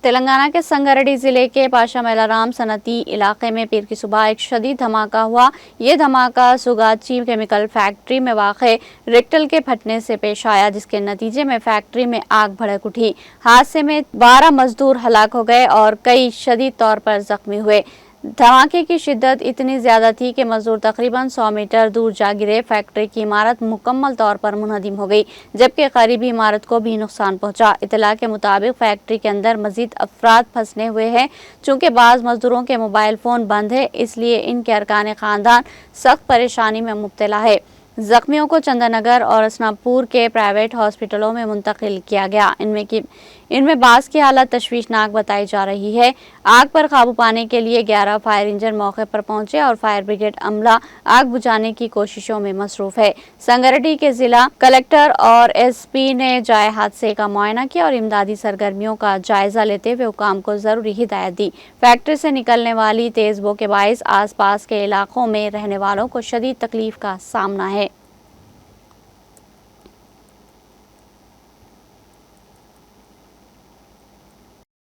تلنگانہ کے سنگاریڈی ضلع کے پاشا میلارام صنعتی علاقے میں پیر کی صبح ایک شدید دھماکہ ہوا۔ یہ دھماکہ سوگاچی کیمیکل فیکٹری میں واقع ریکٹل کے پھٹنے سے پیش آیا، جس کے نتیجے میں فیکٹری میں آگ بھڑک اٹھی۔ حادثے میں 12 مزدور ہلاک ہو گئے اور کئی شدید طور پر زخمی ہوئے۔ دھماکے کی شدت اتنی زیادہ تھی کہ مزدور تقریباً 100 میٹر دور جا گرے۔ فیکٹری کی عمارت مکمل طور پر منہدم ہو گئی، جبکہ قریبی عمارت کو بھی نقصان پہنچا۔ اطلاع کے مطابق فیکٹری کے اندر مزید افراد پھنسے ہوئے ہیں۔ چونکہ بعض مزدوروں کے موبائل فون بند ہیں، اس لیے ان کے ارکان خاندان سخت پریشانی میں مبتلا ہے۔ زخمیوں کو چندن نگر اور اسنا پور کے پرائیویٹ ہاسپٹلوں میں منتقل کیا گیا۔ ان میں بعض کی حالت تشویشناک بتائی جا رہی ہے۔ آگ پر قابو پانے کے لیے 11 فائر انجن موقع پر پہنچے اور فائر بریگیڈ عملہ آگ بجھانے کی کوششوں میں مصروف ہے۔ سنگاریڈی کے ضلع کلکٹر اور ایس پی نے جائے حادثے کا معائنہ کیا اور امدادی سرگرمیوں کا جائزہ لیتے ہوئے حکام کو ضروری ہدایت دی۔ فیکٹری سے نکلنے والی تیز بو کے باعث آس پاس کے علاقوں میں رہنے والوں کو شدید تکلیف کا سامنا ہے۔